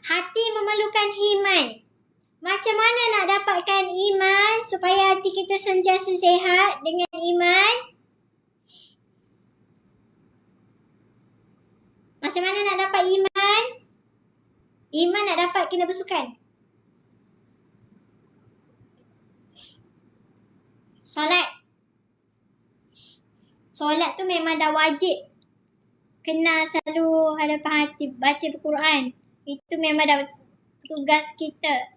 Hati memerlukan iman. Macam mana nak dapatkan iman supaya hati kita sentiasa sihat dengan iman? Macam mana nak dapat iman? Iman nak dapat kena bersukan. Solat tu memang dah wajib. Kena selalu hadapan hati baca Al-Quran. Itu memang dah tugas kita.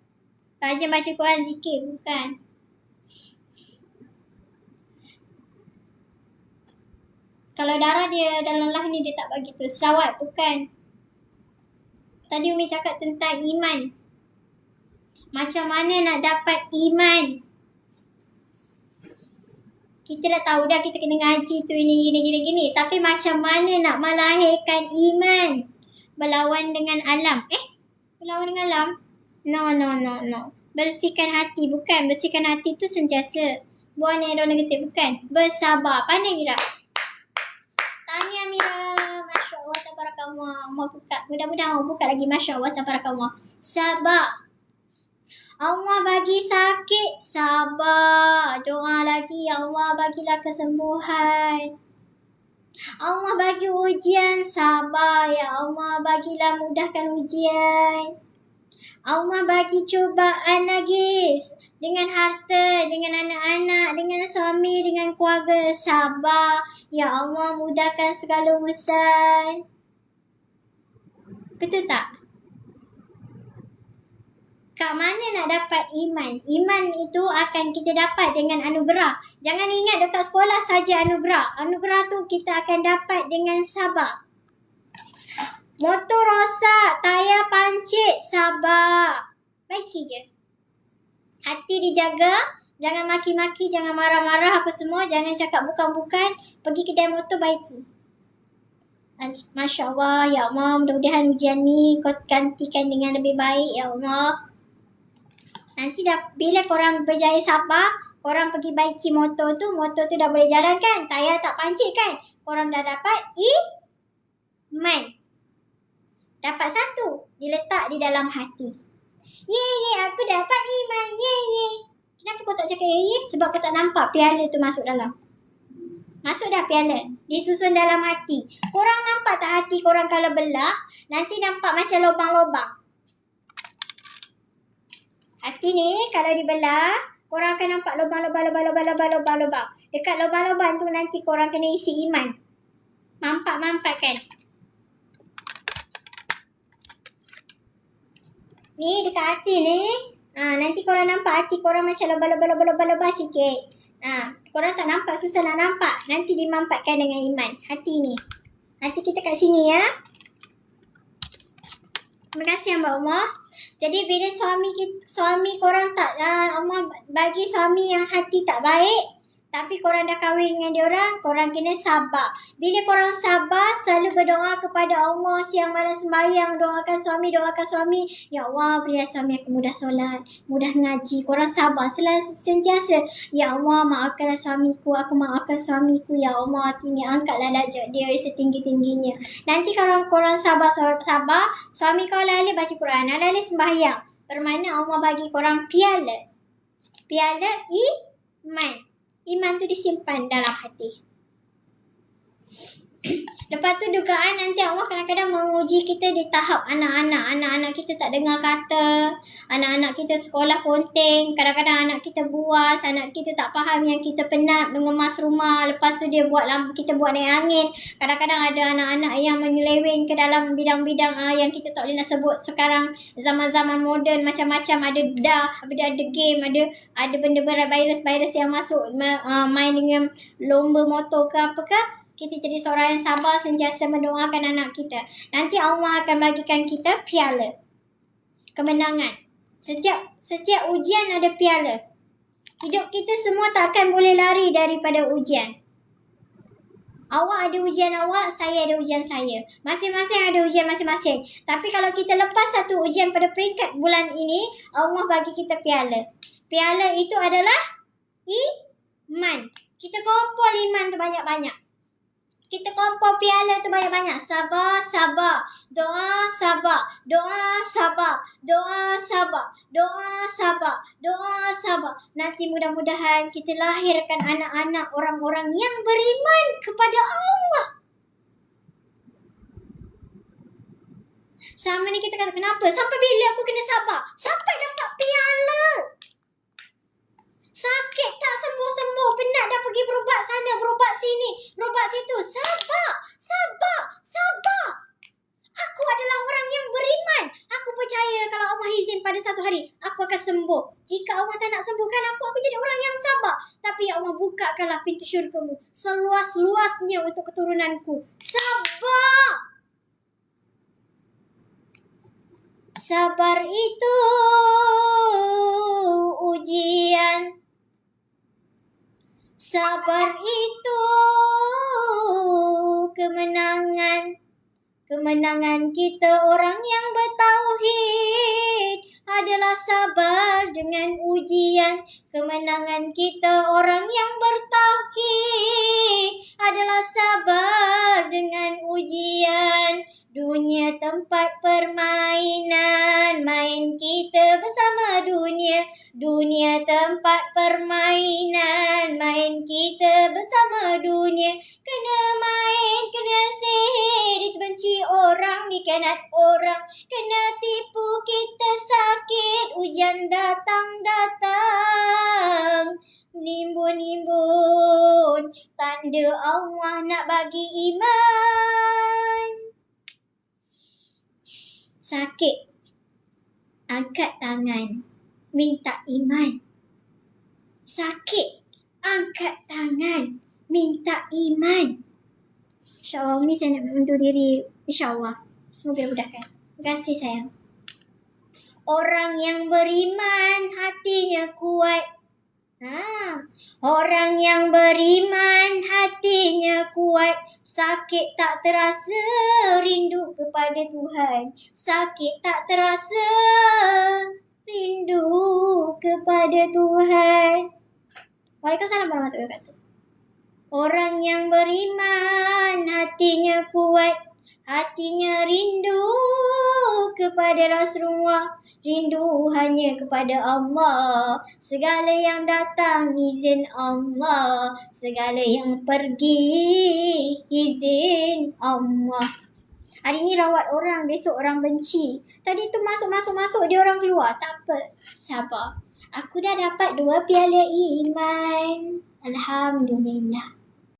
Rajin baca Quran, zikir, bukan. Kalau darah dia dalam lah ni dia tak bagi tu. Selawat, bukan. Tadi Umi cakap tentang iman. Macam mana nak dapat iman? Kita dah tahu dah kita kena ngaji tu ini gini. Tapi macam mana nak melahirkan iman? Berlawan dengan alam. Berlawan dengan alam? No. Bersihkan hati, bukan. Bersihkan hati tu sentiasa. Buang error negatif, bukan. Bersabar. Pandai Mira. Tanya Mira. Masya Allah, tabarakallah. Allah buka. Mudah-mudahan Allah buka lagi. Masya Allah, tabarakallah. Sabar. Allah bagi sakit, sabar. Doa lagi, ya Allah bagilah kesembuhan. Allah bagi ujian, sabar. Ya Allah bagilah mudahkan ujian. Allah bagi cubaan lagi. Dengan harta, dengan anak-anak, dengan suami, dengan keluarga, sabar. Ya Allah mudahkan segala urusan. Betul tak? Kat mana nak dapat iman? Iman itu akan kita dapat dengan anugerah. Jangan ingat dekat sekolah saja anugerah. Anugerah tu kita akan dapat dengan sabar. Motor rosak, tayar pancit, sabar. Baiki je. Hati dijaga. Jangan maki-maki, jangan marah-marah apa semua. Jangan cakap bukan-bukan. Pergi kedai motor, baiki. Masya Allah, ya Allah, mudah-mudahan ujian ni kau gantikan dengan lebih baik, ya Allah. Nanti dah bila korang berjaya sabar, korang pergi baiki motor tu dah boleh jalan kan? Tayar tak pancit kan? Korang dah dapat iman. Dapat satu, diletak di dalam hati. Ye, aku dapat iman. Ye. Kenapa kau tak cakap ye? Sebab kau tak nampak piala tu masuk dalam. Masuk dah piala. Disusun dalam hati. Korang nampak tak hati korang kalau belah? Nanti nampak macam lubang-lubang. Hati ni kalau dibelah, korang akan nampak lubang-lubang. Dekat lubang-lubang tu nanti korang kena isi iman. Mampak kan? Ni dekat hati ni. Nanti korang nampak hati korang macam lubang-lubang sikit. Korang tak nampak, susah nak nampak. Nanti dimampatkan dengan iman. Hati ni. Hati kita kat sini ya. Terima kasih Mbak Umar. Jadi bila suami korang tak, Allah bagi suami yang hati tak baik, tapi korang dah kahwin dengan diorang, korang kena sabar. Bila korang sabar, selalu berdoa kepada Allah siang malam sembahyang, doakan suami. Ya Allah, berilah suami aku mudah solat, mudah ngaji. Korang sabar sentiasa. Ya Allah, maafkanlah suamiku, aku maafkan suamiku. Ya Allah, tinggi angkatlah darjat dia setinggi-tingginya. Nanti kalau korang sabar, suami kau alih-alih baca Quran, alih-alih sembahyang. Bermakna Allah bagi korang piala iman. Iman tu disimpan dalam hati. Lepas tu dugaan nanti Allah kadang-kadang menguji kita di tahap anak-anak. Anak-anak kita tak dengar kata. Anak-anak kita sekolah ponteng. Kadang-kadang anak kita buas. Anak kita tak faham yang kita penat mengemas rumah. Lepas tu kita buat naik angin. Kadang-kadang ada anak-anak yang menyeleweng ke dalam bidang-bidang yang kita tak boleh nak sebut sekarang. Zaman-zaman moden macam-macam. Ada game. Ada benda-benda virus yang masuk. Main dengan lomba motor ke apa ke. Kita jadi seorang yang sabar, sentiasa mendoakan anak kita. Nanti Allah akan bagikan kita piala kemenangan. Setiap ujian ada piala. Hidup kita semua takkan boleh lari daripada ujian. Awak ada ujian awak, saya ada ujian saya. Masing-masing ada ujian masing-masing. Tapi kalau kita lepas satu ujian pada peringkat bulan ini, Allah bagi kita piala. Piala itu adalah iman. Kita kumpul iman tu banyak-banyak. Kita kompor piala tu banyak-banyak. Sabar, sabar. Doa, sabar. Doa, sabar. Doa, sabar. Doa, sabar. Doa, sabar. Nanti mudah-mudahan kita lahirkan anak-anak orang-orang yang beriman kepada Allah. Selama ni kita kata, kenapa? Sampai bila aku kena sabar? Sampai dapat piala. Sakit tak sembuh-sembuh. Penat dah pergi berubat sana, berubat sini, berubat situ. Sabar, sabar, sabar. Aku adalah orang yang beriman. Aku percaya kalau Allah izin pada satu hari, aku akan sembuh. Jika Allah tak nak sembuhkan aku jadi orang yang sabar. Tapi ya Allah, bukakanlah pintu syurga-Mu seluas-luasnya untuk keturunanku. Sabar. Sabar itu ujian. Sabar itu kemenangan. Kemenangan kita orang yang bertauhid adalah sabar dengan ujian. Kemenangan kita orang yang bertauhid adalah sabar dengan ujian. Dunia tempat permainan, main kita bersama dunia. Dunia tempat permainan, main kita bersama dunia. Kena main, kena sihir, dibenci orang, dikanat orang. Kena tipu, kita sakit, ujian datang-datang. Nimbun-nimbun, tanda Allah nak bagi iman. Sakit, angkat tangan, minta iman. Sakit, angkat tangan, minta iman. InsyaAllah ni saya nak undur diri. InsyaAllah. Semoga dimudahkan. Terima kasih sayang. Orang yang beriman hatinya kuat. Orang yang beriman hatinya kuat. Sakit tak terasa, rindu kepada Tuhan. Sakit tak terasa, rindu kepada Tuhan. Waalaikumsalam warahmatullahi wabarakatuh. Orang yang beriman hatinya kuat. Hatinya rindu kepada Rasulullah. Rindu hanya kepada Allah. Segala yang datang izin Allah. Segala yang pergi izin Allah. Hari ni rawat orang, besok orang benci. Tadi tu masuk dia orang keluar. Tak apa, sabar. Aku dah dapat 2 piala iman. Alhamdulillah.